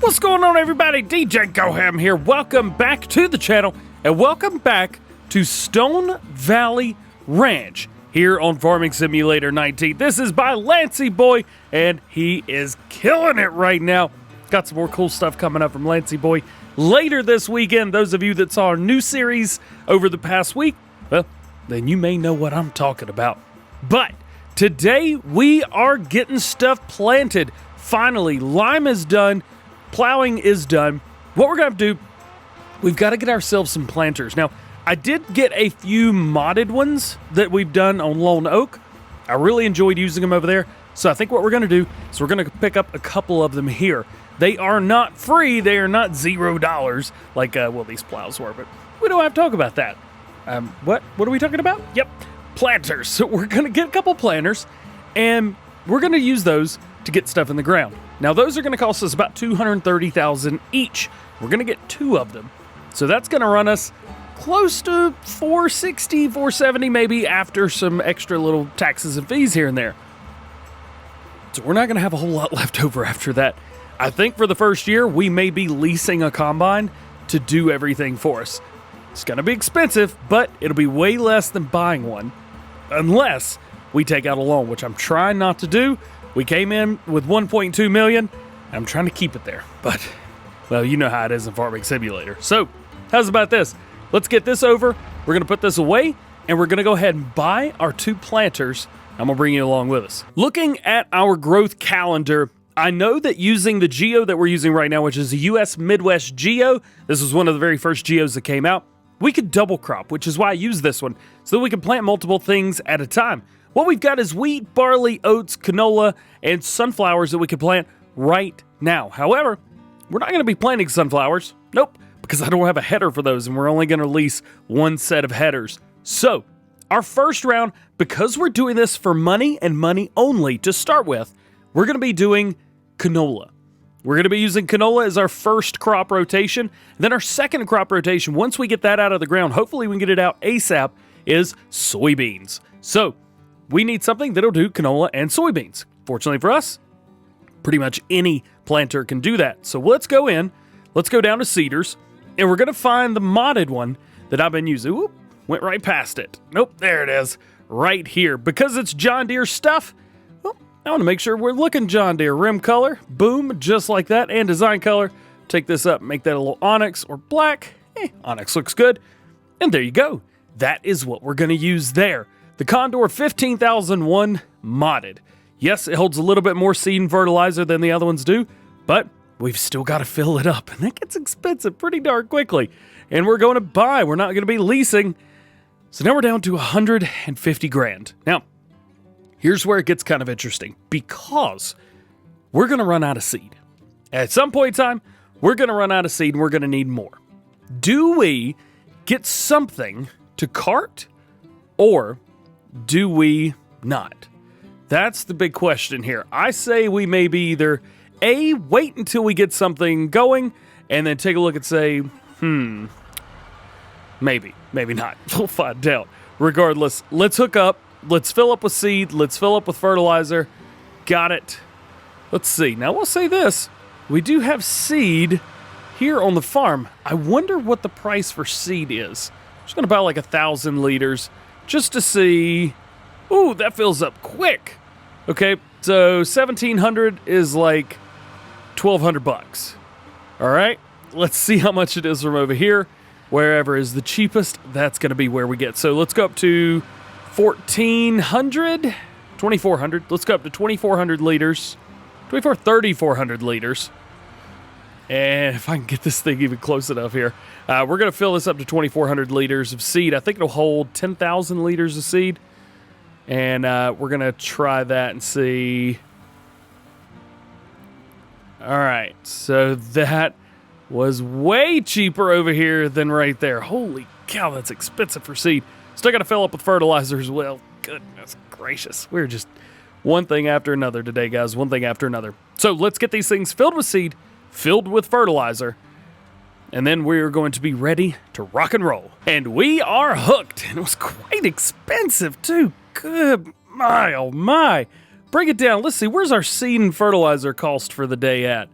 What's going on, everybody? DjGoHam here. Welcome back to the channel, and welcome back to Stone Valley Ranch here on Farming Simulator 19. This is by Lancey Boy, and he is killing it right now. Got some more cool stuff coming up from Lancey Boy later this weekend. Those of you that saw our new series over the past week, well, then you may know what I'm talking about. But today we are getting stuff planted. Finally, lime is done. Plowing is done. What we're going to do, we've got to get ourselves some planters. Now, I did get a few modded ones that we've done on Lone Oak. I really enjoyed using them over there. So I think what we're going to do is we're going to pick up a couple of them here. They are not free. They are not $0 like, well, these plows were, but we don't have to talk about that. What are we talking about? Yep, planters. So we're going to get a couple planters, and we're going to use those to get stuff in the ground. Now, those are going to cost us about $230,000 each. We're going to get 2 of them. So that's going to run us close to $460,000, $470,000 maybe, after some extra little taxes and fees here and there. So we're not going to have a whole lot left over after that. I think for the first year, we may be leasing a combine to do everything for us. It's going to be expensive, but it'll be way less than buying one, unless we take out a loan, which I'm trying not to do. We came in with $1.2 million. I'm trying to keep it there, but, well, you know how it is in Farming Simulator. So, how's about this? Let's get this over. We're going to put this away, and we're going to go ahead and buy our 2 planters. I'm going to bring you along with us. Looking at our growth calendar, I know that using the geo that we're using right now, which is a US Midwest geo, this was one of the very first geos that came out, we could double crop, which is why I use this one, so that we can plant multiple things at a time. What we've got is wheat, barley, oats, canola, and sunflowers that we can plant right now. However, we're not going to be planting sunflowers. Nope, because I don't have a header for those, and we're only going to release 1 set of headers. So, our first round, because we're doing this for money and money only to start with, we're going to be doing canola. We're going to be using canola as our first crop rotation. Then our second crop rotation, once we get that out of the ground, hopefully we can get it out ASAP, is soybeans. So, we need something that'll do canola and soybeans. Fortunately for us, pretty much any planter can do that. So let's go in, let's go down to seeders, and we're going to find the modded one that I've been using. Whoop, went right past it. Nope, there it is, right here. Because it's John Deere stuff, well, I want to make sure we're looking John Deere. Rim color, boom, just like that, and design color. Take this up, make that a little onyx or black. Onyx looks good. And there you go. That is what we're going to use there. The Condor 15001 modded. Yes, it holds a little bit more seed and fertilizer than the other ones do, but we've still got to fill it up, and that gets expensive pretty darn quickly. And we're going to buy. We're not going to be leasing. So now we're down to 150 grand. Now, here's where it gets kind of interesting, because we're going to run out of seed. At some point in time, we're going to run out of seed, and we're going to need more. Do we get something to cart, or do we not? That's the big question here. I say we maybe either A, wait until we get something going, and then take a look and say, maybe not. We'll find out. Regardless, let's hook up. Let's fill up with seed. Let's fill up with fertilizer. Got it. Let's see. Now, we'll say this. We do have seed here on the farm. I wonder what the price for seed is. I'm just going to buy like 1,000 liters. Just to see. Ooh, that fills up quick. Okay, so 1,700 is like 1,200 bucks. All right, let's see how much it is from over here. Wherever is the cheapest, that's going to be where we get. So let's go up to 1,400, 2,400. Let's go up to 2,400 liters, 3,400 liters. And if I can get this thing even close enough here, we're going to fill this up to 2,400 liters of seed. I think it'll hold 10,000 liters of seed. And we're going to try that and see. All right, so that was way cheaper over here than right there. Holy cow, that's expensive for seed. Still got to fill up with fertilizer as well. Goodness gracious. We're just one thing after another today, guys. One thing after another. So let's get these things filled with seed, filled with fertilizer, and then we're going to be ready to rock and roll. And we are hooked. And it was quite expensive, too. Good, my, oh my. Break it down. Let's see, where's our seed and fertilizer cost for the day at?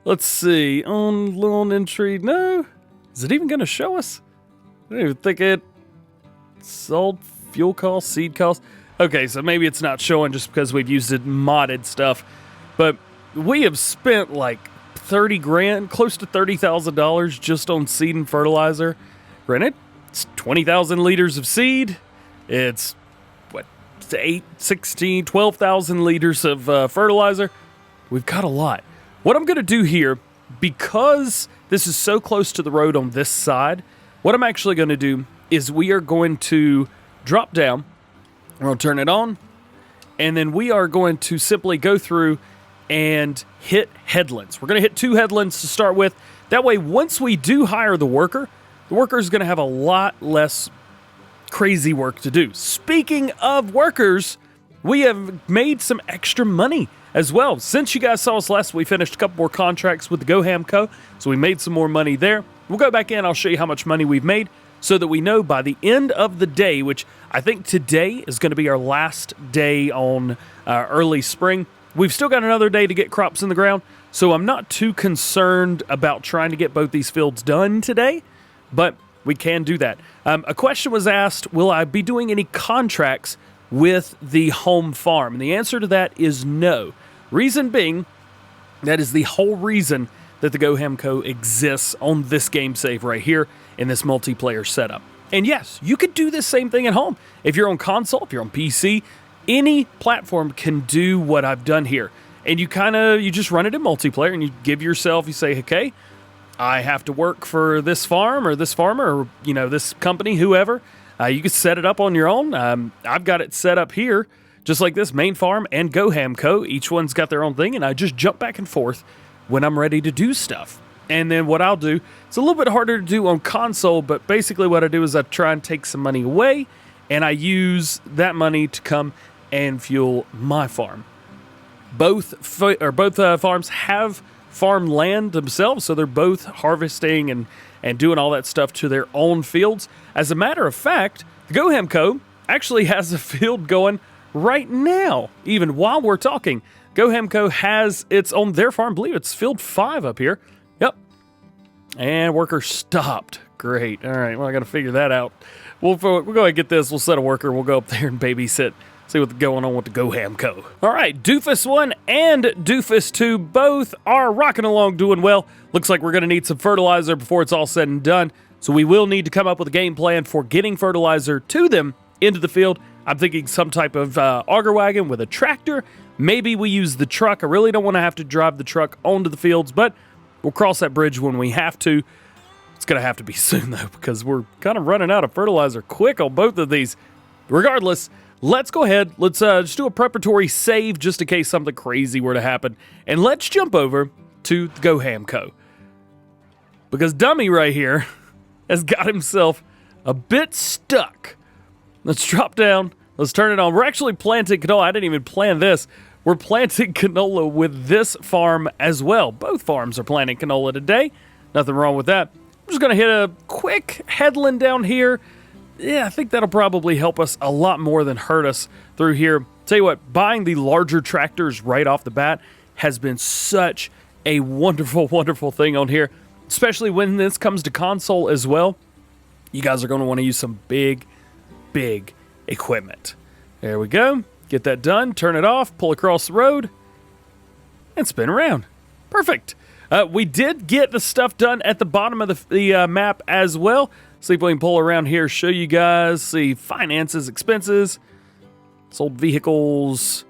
Let's see. On loan entry. No. Is it even going to show us? I don't even think it. Sold fuel costs, seed costs. Okay, so maybe it's not showing just because we've used it modded stuff. But we have spent like 30 grand, close to $30,000 just on seed and fertilizer. Granted, it's 20,000 liters of seed. It's, what, 12,000 liters of fertilizer. We've got a lot. What I'm going to do here, because this is so close to the road on this side, what I'm actually going to do is we are going to drop down. We're going to turn it on. And then we are going to simply go through and hit headlands. We're going to hit 2 headlands to start with. That way, once we do hire the worker is going to have a lot less crazy work to do. Speaking of workers, we have made some extra money as well. Since you guys saw us last, we finished a couple more contracts with the GoHam Co. So we made some more money there. We'll go back in. I'll show you how much money we've made so that we know by the end of the day, which I think today is going to be our last day on early spring. We've still got another day to get crops in the ground, so I'm not too concerned about trying to get both these fields done today, but we can do that. A question was asked, will I be doing any contracts with the home farm? And the answer to that is no. Reason being, that is the whole reason that the GoHam Co. exists on this game save right here in this multiplayer setup. And yes, you could do the same thing at home. If you're on console, if you're on PC, any platform can do what I've done here. And you just run it in multiplayer and you give yourself, you say, okay, I have to work for this farm or this farmer or, this company, whoever. You can set it up on your own. I've got it set up here, just like this, main farm and GoHam Co. Each one's got their own thing, and I just jump back and forth when I'm ready to do stuff. And then what I'll do, it's a little bit harder to do on console, but basically what I do is I try and take some money away, and I use that money to come and fuel my farm. Both farms have farm land themselves, so they're both harvesting and doing all that stuff to their own fields. As a matter of fact, the GoHam Co. actually has a field going right now, even while we're talking. GoHam Co. has its on their farm. I believe it's field 5 up here. Yep. And worker stopped. Great. All right. Well, I got to figure that out. We'll go ahead and get this. We'll set a worker. We'll go up there and babysit. See what's going on with the GoHam Co. All right. Doofus 1 and Doofus 2 both are rocking along, doing well. Looks like we're going to need some fertilizer before it's all said and done. So we will need to come up with a game plan for getting fertilizer to them into the field. I'm thinking some type of auger wagon with a tractor. Maybe we use the truck. I really don't want to have to drive the truck onto the fields, but we'll cross that bridge when we have to. It's going to have to be soon, though, because we're kind of running out of fertilizer quick on both of these. Regardless, let's go ahead. Let's just do a preparatory save just in case something crazy were to happen. And let's jump over to the GoHam Co. Because Dummy right here has got himself a bit stuck. Let's drop down. Let's turn it on. We're actually planting canola. I didn't even plan this. We're planting canola with this farm as well. Both farms are planting canola today. Nothing wrong with that. I'm just going to hit a quick headland down here. Yeah, I think that'll probably help us a lot more than hurt us through here. Tell you what, buying the larger tractors right off the bat has been such a wonderful, wonderful thing on here. Especially when this comes to console as well. You guys are going to want to use some big, big equipment. There we go. Get that done. Turn it off. Pull across the road. And spin around. Perfect. We did get the stuff done at the bottom of the map as well. See if we can pull around here, show you guys. See finances, expenses, sold vehicles,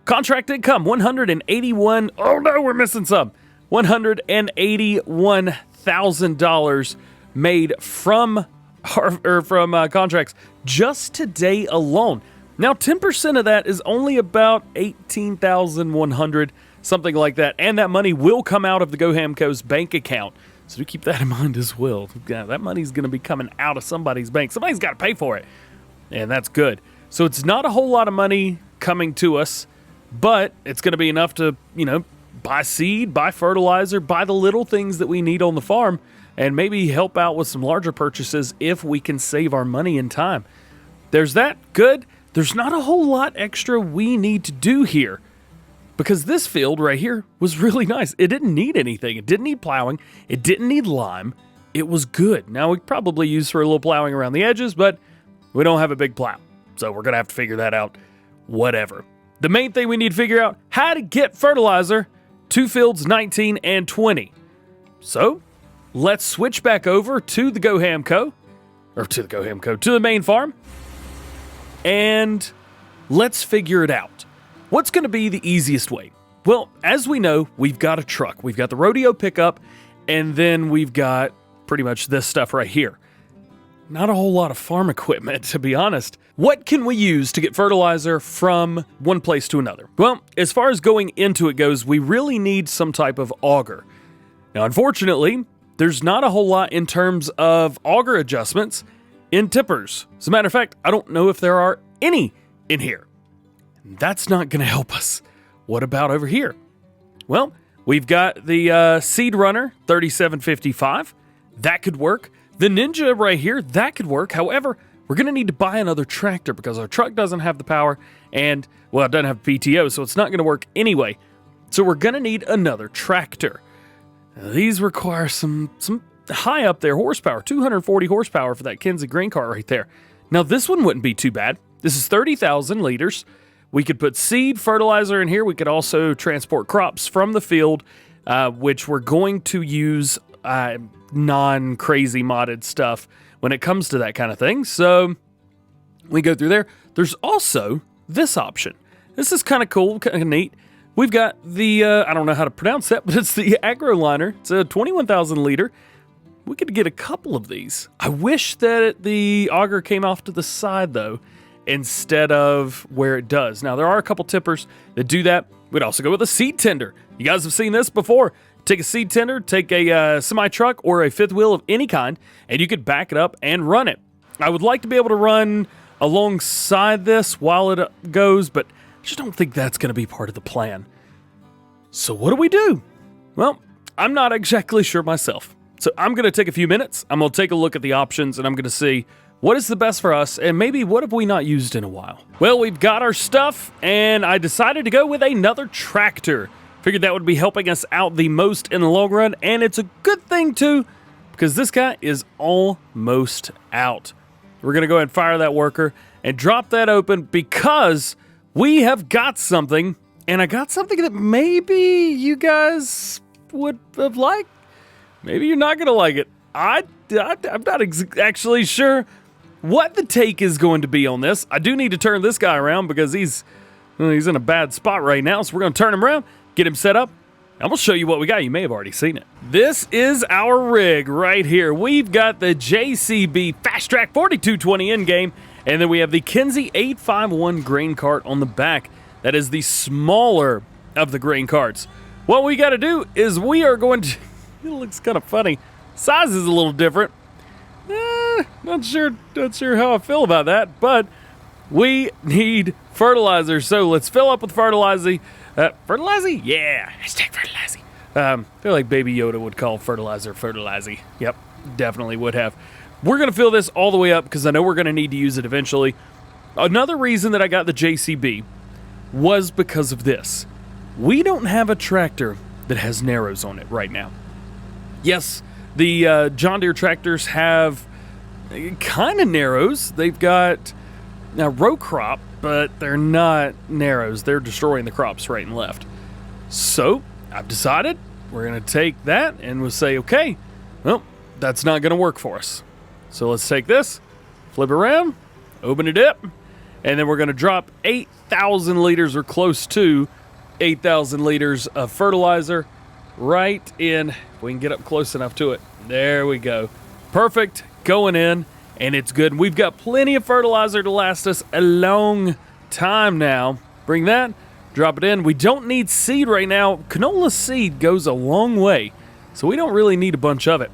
contract income, 181. Oh no, we're missing some. $181,000 made from contracts just today alone. Now, 10% of that is only about $18,100, something like that. And that money will come out of the GoHam Co.'s bank account. So do keep that in mind as well. Yeah, that money's going to be coming out of somebody's bank. Somebody's got to pay for it. And that's good. So it's not a whole lot of money coming to us, but it's going to be enough to, buy seed, buy fertilizer, buy the little things that we need on the farm, and maybe help out with some larger purchases if we can save our money in time. There's that. Good. There's not a whole lot extra we need to do here. because this field right here was really nice. It didn't need anything. It didn't need plowing. It didn't need lime. It was good. Now, we probably use for a little plowing around the edges, but we don't have a big plow. So we're going to have to figure that out. Whatever. The main thing we need to figure out, how to get fertilizer to fields 19 and 20. So let's switch back over to the to the main farm, and let's figure it out. What's going to be the easiest way? Well, as we know, we've got a truck. We've got the rodeo pickup, and then we've got pretty much this stuff right here. Not a whole lot of farm equipment, to be honest. What can we use to get fertilizer from one place to another? Well, as far as going into it goes, we really need some type of auger. Now, unfortunately, there's not a whole lot in terms of auger adjustments in tippers. As a matter of fact, I don't know if there are any in here. That's not going to help us. What about over here? Well, we've got the Seed Runner 3755. That could work. The Ninja right here, that could work. However, we're going to need to buy another tractor because our truck doesn't have the power and, well, it doesn't have PTO, so it's not going to work anyway. So we're going to need another tractor. Now, these require some high up there horsepower, 240 horsepower for that Kinsey green car right there. Now, this one wouldn't be too bad. This is 30,000 liters. We could put seed, fertilizer in here. We could also transport crops from the field, which we're going to use non-crazy modded stuff when it comes to that kind of thing. So we go through there. There's also this option. This is kind of cool, kind of neat. We've got the, I don't know how to pronounce that, but it's the Agro Liner. It's a 21,000 liter. We could get a couple of these. I wish that the auger came off to the side, though, instead of where it does. Now, there are a couple tippers that do that. We'd also go with a seed tender. You guys have seen this before. Take a seed tender, take a semi-truck or a fifth wheel of any kind, and you could back it up and run it. I would like to be able to run alongside this while it goes, but I just don't think that's going to be part of the plan. So what do we do? Well, I'm not exactly sure myself. So I'm going to take a few minutes. I'm going to take a look at the options, and I'm going to see what is the best for us, and maybe what have we not used in a while. Well, we've got our stuff, and I decided to go with another tractor. Figured that would be helping us out the most in the long run, and it's a good thing too, because this guy is almost out. We're going to go ahead and fire that worker and drop that open because we have got something, and I got something that maybe you guys would have liked. Maybe you're not going to like it. I'm not actually sure what the take is going to be on this. I do need to turn this guy around because he's in a bad spot right now, so we're going to turn him around, get him set up, and we'll show you what we got. You may have already seen it. This is our rig right here. We've got the JCB Fast Track 4220 in game, and then we have the Kinsey 851 grain cart on the back. That is the smaller of the grain carts. What we got to do is we are going to... It looks kind of funny. Size is a little different. Not sure how I feel about that, but we need fertilizer. So let's fill up with fertilizer. Fertilizer? Yeah. Hashtag fertilizer. I feel like Baby Yoda would call fertilizer. Yep, definitely would have. We're going to fill this all the way up because I know we're going to need to use it eventually. Another reason that I got the JCB was because of this. We don't have a tractor that has narrows on it right now. Yes, the John Deere tractors have kind of narrows. They've got a row crop, but they're not narrows. They're destroying the crops right and left. So I've decided we're going to take that and we'll say, okay, well, that's not going to work for us. So let's take this, flip it around, open it up, and then we're going to drop 8,000 liters or close to 8,000 liters of fertilizer right in. If we can get up close enough to it. There we go. Perfect. Going in, and it's good. We've got plenty of fertilizer to last us a long time now. Bring that, drop it in. We don't need seed right now. Canola seed goes a long way, so we don't really need a bunch of it.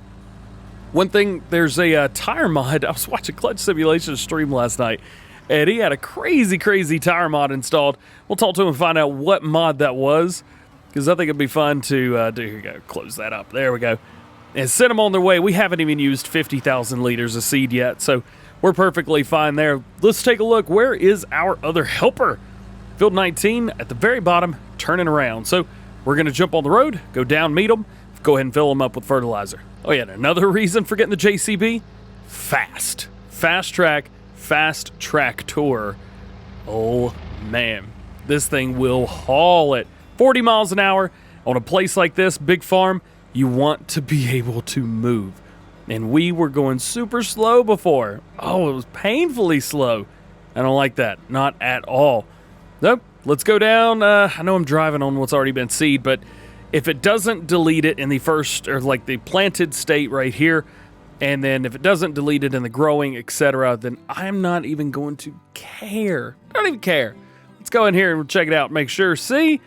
One thing, there's a tire mod. I was watching Clutch Simulation stream last night, and he had a crazy tire mod installed. We'll talk to him and find out what mod that was, because I think it'd be fun to do. Here we go. Close that up. There we go. And send them on their way. We haven't even used 50,000 liters of seed yet, so we're perfectly fine there. Let's take a look. Where is our other helper? Field 19 at the very bottom, turning around. So we're going to jump on the road, go down, meet them, go ahead and fill them up with fertilizer. Oh yeah, and another reason for getting the JCB, fast track tour. Oh man, this thing will haul it 40 miles an hour on a place like this, big farm. You want to be able to move, and we were going super slow before. Oh, it was painfully slow. I don't like that, not at all. Nope, let's go down. I know I'm driving on what's already been seed, but if it doesn't delete it in the first, or like the planted state right here, and then if it doesn't delete it in the growing, etc., then I'm not even going to care. I don't even care. Let's go in here and check it out. Make sure. See?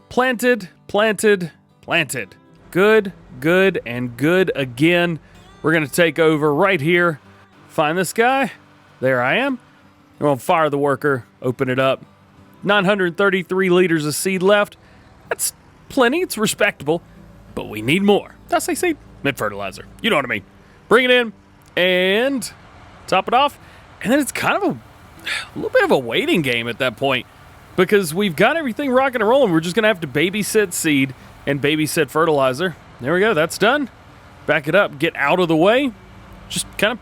Planted, planted, planted. Good, good, and good again. We're going to take over right here. Find this guy. There I am. I'm going to fire the worker. Open it up. 933 liters of seed left. That's plenty. It's respectable. But we need more. Did I say seed? Mid fertilizer. You know what I mean. Bring it in and top it off. And then it's kind of a little bit of a waiting game at that point, because we've got everything rocking and rolling. We're just going to have to babysit seed and babysit fertilizer. There we go. That's done. Back it up. Get out of the way. Just kind of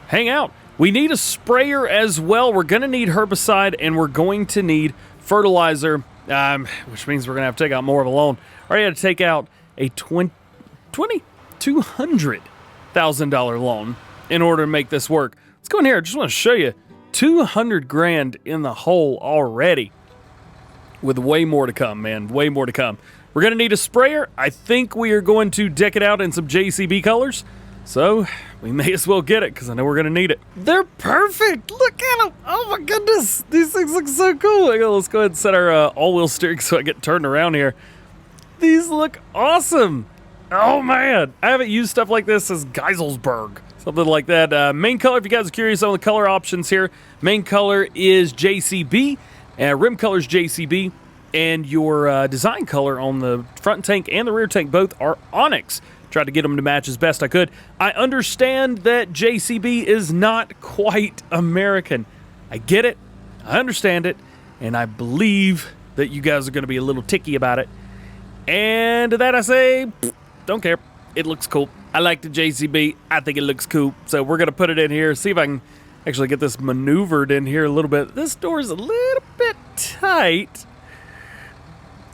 hang out. We need a sprayer as well. We're going to need herbicide, and we're going to need fertilizer, which means we're going to have to take out more of a loan. I already had to take out a $200,000 loan in order to make this work. Let's go in here. I just want to show you 200 grand in the hole already, with way more to come, man. Way more to come. We're going to need a sprayer. I think we are going to deck it out in some JCB colors, so we may as well get it because I know we're going to need it. They're perfect. Look at them. Oh my goodness. These things look so cool. Let's go ahead and set our all-wheel steering so I get turned around here. These look awesome. Oh man, I haven't used stuff like this since Geiselsberg. Something like that. Main color, if you guys are curious on the color options here, main color is JCB, rim color is JCB, and your design color on the front tank and the rear tank both are Onyx. Tried to get them to match as best I could. I understand that JCB is not quite American. I get it, I understand it, and I believe that you guys are going to be a little ticky about it. And to that I say, don't care. It looks cool. I like the JCB. I think it looks cool. So we're going to put it in here. See if I can actually get this maneuvered in here a little bit. This door's a little bit tight.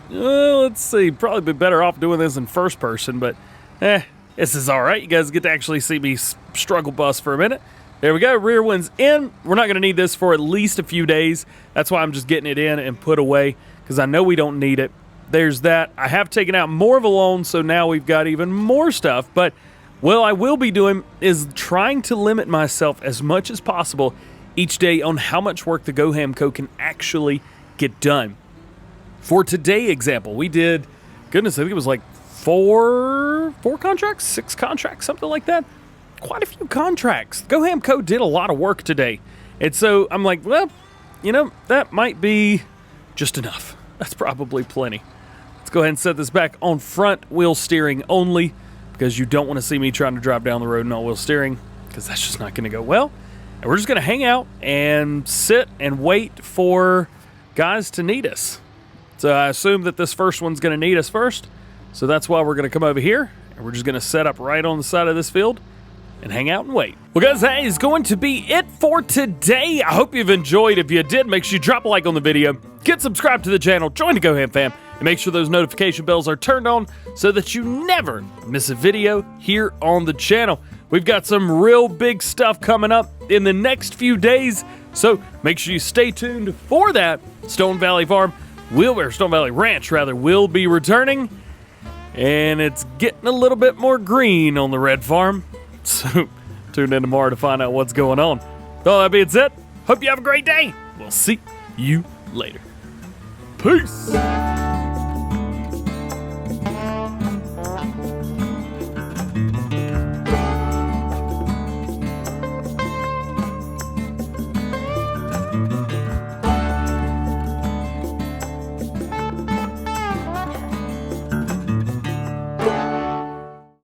Let's see. Probably be better off doing this in first person, but this is all right. You guys get to actually see me struggle bus for a minute. There we go. Rear wind's in. We're not going to need this for at least a few days. That's why I'm just getting it in and put away, because I know we don't need it. There's that. I have taken out more of a loan, so now we've got even more stuff. But what I will be doing is trying to limit myself as much as possible each day on how much work the GoHam Co. can actually get done. For today example, we did, goodness, I think it was like four contracts, 6 contracts, something like that. Quite a few contracts. GoHam Co. did a lot of work today. And so I'm like, well, you know, that might be just enough. That's probably plenty. Let's go ahead and set this back on front wheel steering only, because you don't want to see me trying to drive down the road in all-wheel steering, because that's just not going to go well. And we're just going to hang out and sit and wait for guys to need us. So I assume that this first one's going to need us first, so that's why we're going to come over here, and we're just going to set up right on the side of this field and hang out and wait. Well, guys, that is going to be it for today. I hope you've enjoyed. If you did, make sure you drop a like on the video, get subscribed to the channel, join the GoHamFam, and make sure those notification bells are turned on so that you never miss a video here on the channel. We've got some real big stuff coming up in the next few days, so make sure you stay tuned for that. Stone Valley Ranch will be returning, and it's getting a little bit more green on the red farm. So tune in tomorrow to find out what's going on. With all that being said, hope you have a great day. We'll see you later. Peace.